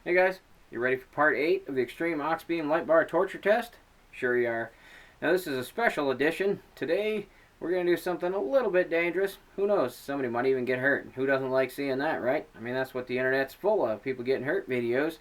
Hey guys, you ready for part 8 of the extreme Auxbeam light bar torture test? Sure you are. Now this is a special edition. Today we're going to do something a little bit dangerous. Who knows, somebody might even get hurt. Who doesn't like seeing that, right? I mean, that's what the internet's full of, people getting hurt videos.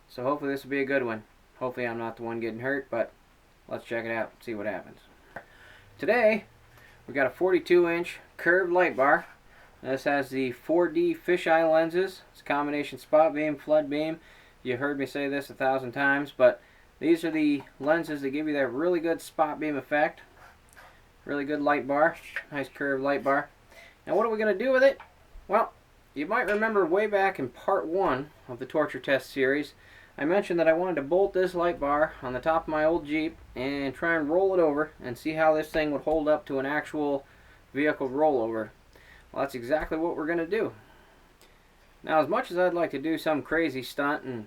So hopefully this will be a good one. Hopefully I'm not the one getting hurt, but let's check it out and see what happens. Today we got a 42-inch curved light bar. This has the 4D fisheye lenses. It's a combination spot beam, flood beam. You heard me say this 1,000 times, but these are the lenses that give you that really good spot beam effect. Really good light bar. Nice curved light bar. Now what are we going to do with it? Well, you might remember way back in part 1 of the torture test series, I mentioned that I wanted to bolt this light bar on the top of my old Jeep and try and roll it over and see how this thing would hold up to an actual vehicle rollover. Well, that's exactly what we're going to do. Now, as much as I'd like to do some crazy stunt and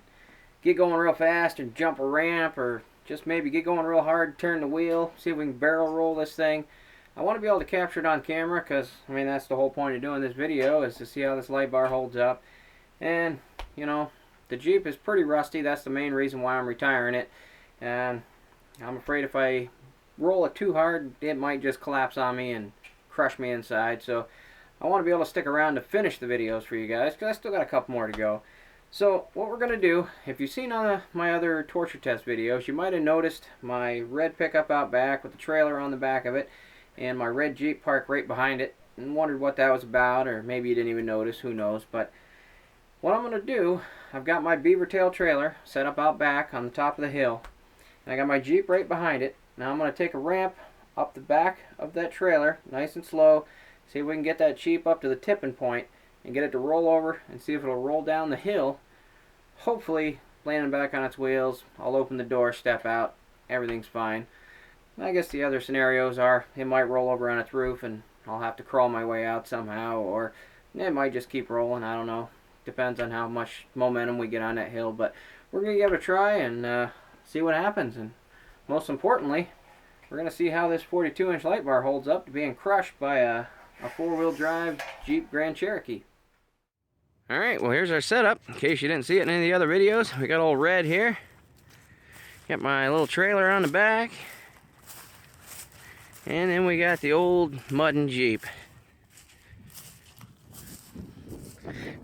get going real fast and jump a ramp or just maybe get going real hard, turn the wheel, see if we can barrel roll this thing, I want to be able to capture it on camera because, I mean, that's the whole point of doing this video, is to see how this light bar holds up. And, you know, the Jeep is pretty rusty. That's the main reason why I'm retiring it. And I'm afraid if I roll it too hard, it might just collapse on me and crush me inside. So I want to be able to stick around to finish the videos for you guys because I still got a couple more to go. So what we're going to do, if you've seen my other torture test videos, you might have noticed my red pickup out back with the trailer on the back of it and my red Jeep parked right behind it and wondered what that was about, or maybe you didn't even notice, who knows. But what I'm going to do, I've got my beaver tail trailer set up out back on the top of the hill, and I got my Jeep right behind it. Now I'm going to take a ramp up the back of that trailer, nice and slow. See if we can get that Jeep up to the tipping point and get it to roll over and see if it'll roll down the hill. Hopefully landing back on its wheels. I'll open the door, step out, everything's fine. I guess the other scenarios are it might roll over on its roof and I'll have to crawl my way out somehow, or it might just keep rolling. I don't know. Depends on how much momentum we get on that hill, but we're going to give it a try and see what happens. And most importantly, we're going to see how this 42-inch light bar holds up to being crushed by a four-wheel drive Jeep Grand Cherokee. Alright, well here's our setup. In case you didn't see it in any of the other videos, we got old Red here. Got my little trailer on the back. And then we got the old muddin' Jeep.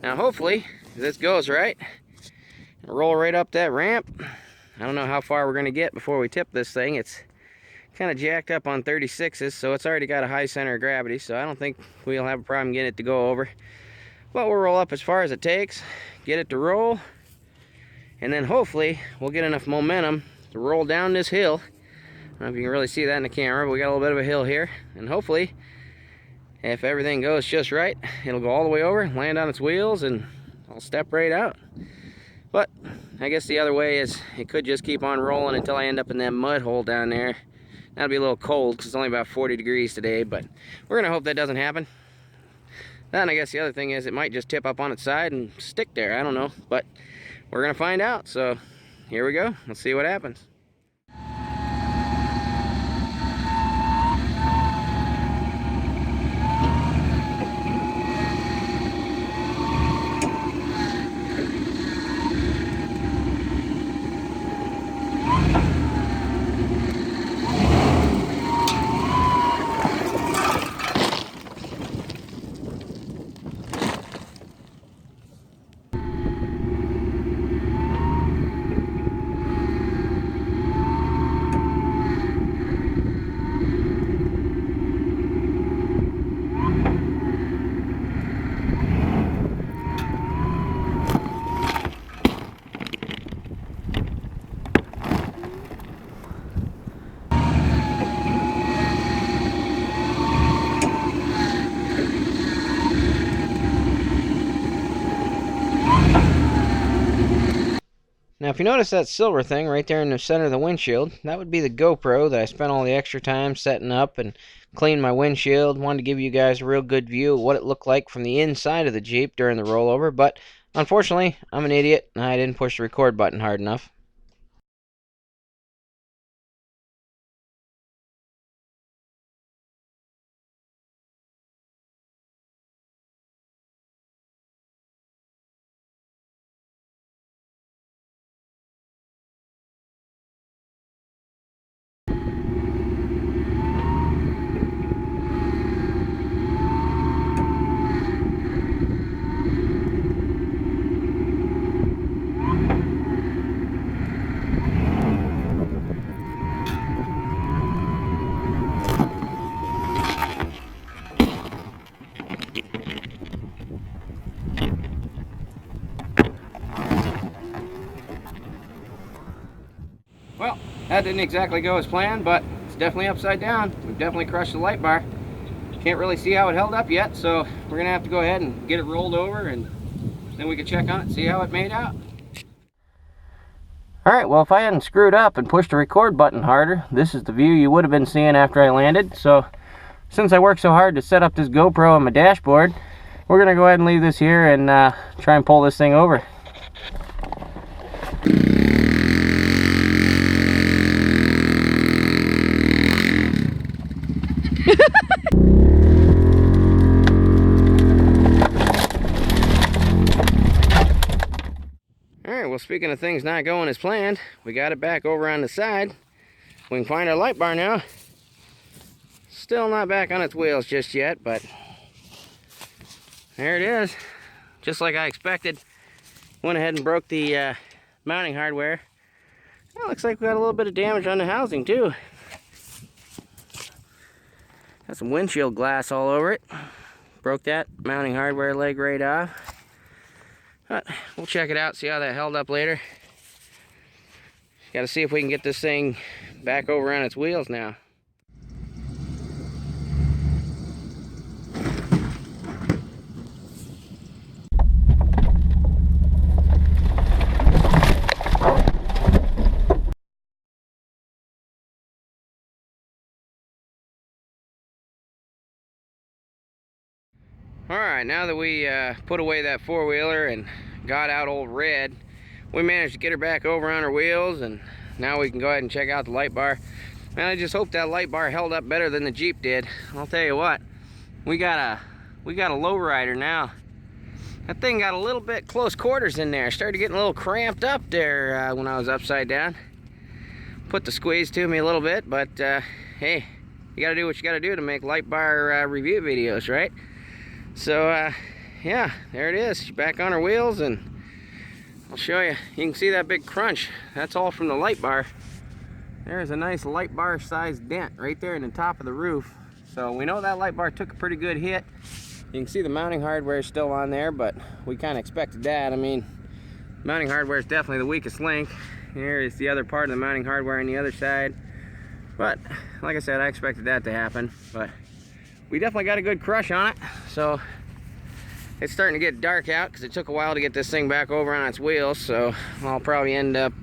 Now hopefully, if this goes right, roll right up that ramp. I don't know how far we're going to get before we tip this thing. It's kind of jacked up on 36s, so it's already got a high center of gravity, so I don't think we'll have a problem getting it to go over. But we'll roll up as far as it takes, get it to roll, and then hopefully we'll get enough momentum to roll down this hill. I don't know if you can really see that in the camera, but we got a little bit of a hill here, and hopefully, if everything goes just right, it'll go all the way over, land on its wheels, and I'll step right out. But I guess the other way is it could just keep on rolling until I end up in that mud hole down there. That'll be a little cold because it's only about 40 degrees today, but we're going to hope that doesn't happen. Then I guess the other thing is it might just tip up on its side and stick there. I don't know, but we're going to find out. So here we go. Let's see what happens. Now if you notice that silver thing right there in the center of the windshield, that would be the GoPro that I spent all the extra time setting up and cleaning my windshield. Wanted to give you guys a real good view of what it looked like from the inside of the Jeep during the rollover, but unfortunately I'm an idiot and I didn't push the record button hard enough. that didn't exactly go as planned, but it's definitely upside down. We've definitely crushed the light bar. Can't really see how it held up yet, so we're gonna have to go ahead and get it rolled over, and then we can check on it and see how it made out. Alright, well, if I hadn't screwed up and pushed the record button harder, this is the view you would have been seeing after I landed. So since I worked so hard to set up this GoPro on my dashboard, we're gonna go ahead and leave this here and try and pull this thing over. Alright, well, speaking of things not going as planned, we got it back over on the side. We can find our light bar now. Still not back on its wheels just yet, but there it is. Just like I expected. Went ahead and broke the mounting hardware. It looks like we got a little bit of damage on the housing too. Got some windshield glass all over it. Broke that mounting hardware leg right off. But we'll check it out, see how that held up later. Got to see if we can get this thing back over on its wheels now. Alright, now that we put away that four-wheeler and got out old Red, we managed to get her back over on her wheels, and now we can go ahead and check out the light bar. Man, I just hope that light bar held up better than the Jeep did. I'll tell you what, we got a lowrider now. That thing got a little bit close quarters in there. Started getting a little cramped up there when I was upside down. Put the squeeze to me a little bit, but hey, you gotta do what you gotta do to make light bar review videos, right? So yeah, there it is. She's back on her wheels, and I'll show you. You can see that big crunch. That's all from the light bar. There's a nice light bar sized dent right there in the top of the roof. So we know that light bar took a pretty good hit. You can see the mounting hardware is still on there, but we kind of expected that. I mean, mounting hardware is definitely the weakest link. Here is the other part of the mounting hardware on the other side. But like I said, I expected that to happen. But we definitely got a good crush on it. So it's starting to get dark out because it took a while to get this thing back over on its wheels. So I'll probably end up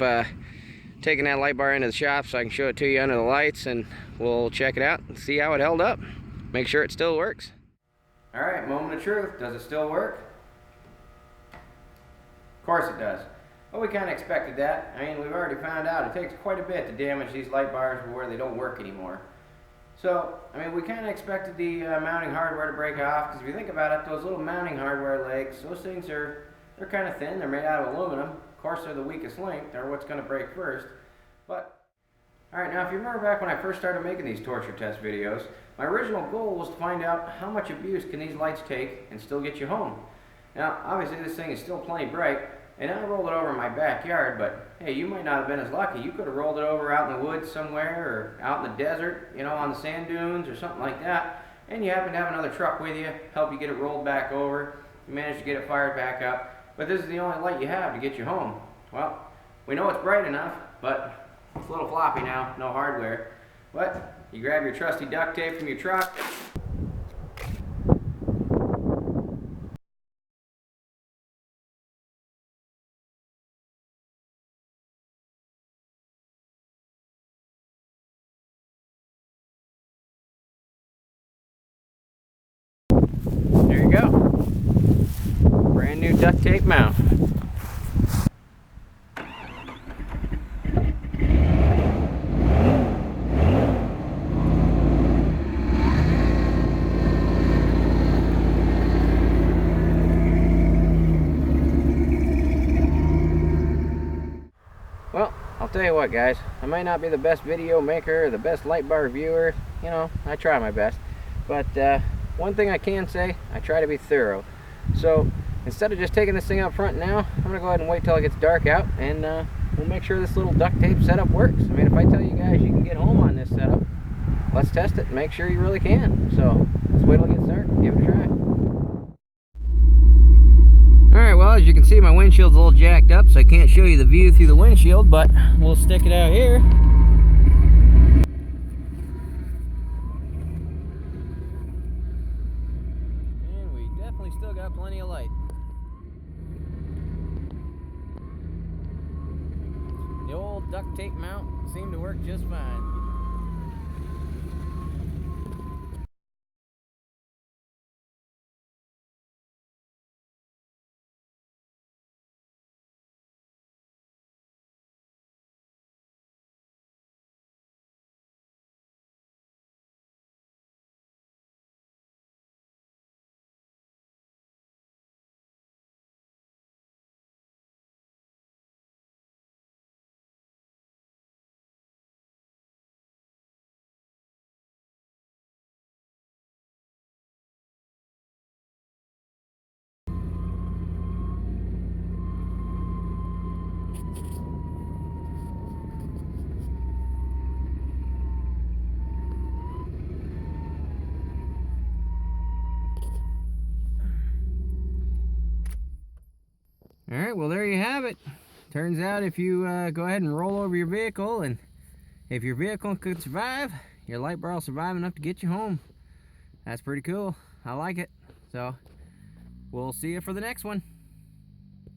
taking that light bar into the shop so I can show it to you under the lights, and we'll check it out and see how it held up. Make sure it still works. Alright, moment of truth. Does it still work? Of course it does. Well, we kind of expected that. I mean, we've already found out it takes quite a bit to damage these light bars where they don't work anymore. So, I mean, we kind of expected the mounting hardware to break off, because if you think about it, those little mounting hardware legs, those things they're kind of thin. They're made out of aluminum. Of course, they're the weakest link. They're what's going to break first. But alright, now if you remember back when I first started making these torture test videos, my original goal was to find out how much abuse can these lights take and still get you home. Now, obviously this thing is still plenty bright, and I rolled it over in my backyard, but hey, you might not have been as lucky. You could have rolled it over out in the woods somewhere, or out in the desert, you know, on the sand dunes or something like that, and you happen to have another truck with you, help you get it rolled back over, you managed to get it fired back up, but this is the only light you have to get you home. Well, we know it's bright enough, but it's a little floppy now, no hardware. But you grab your trusty duct tape from your truck. There you go. Brand new duct tape mount. Well, I'll tell you what, guys, I might not be the best video maker or the best light bar viewer, you know, I try my best, but one thing I can say, I try to be thorough. So instead of just taking this thing up front now, I'm gonna go ahead and wait till it gets dark out, and we'll make sure this little duct tape setup works. I mean, if I tell you guys you can get home on this setup, let's test it and make sure you really can. So let's wait till it gets dark, give it a try. Alright, well, as you can see, my windshield's a little jacked up, so I can't show you the view through the windshield, but we'll stick it out here. still got plenty of light. The old duct tape mount seemed to work just fine. Alright, well there you have it. Turns out if you go ahead and roll over your vehicle, and if your vehicle could survive, your light bar will survive enough to get you home. That's pretty cool. I like it. So, we'll see you for the next one.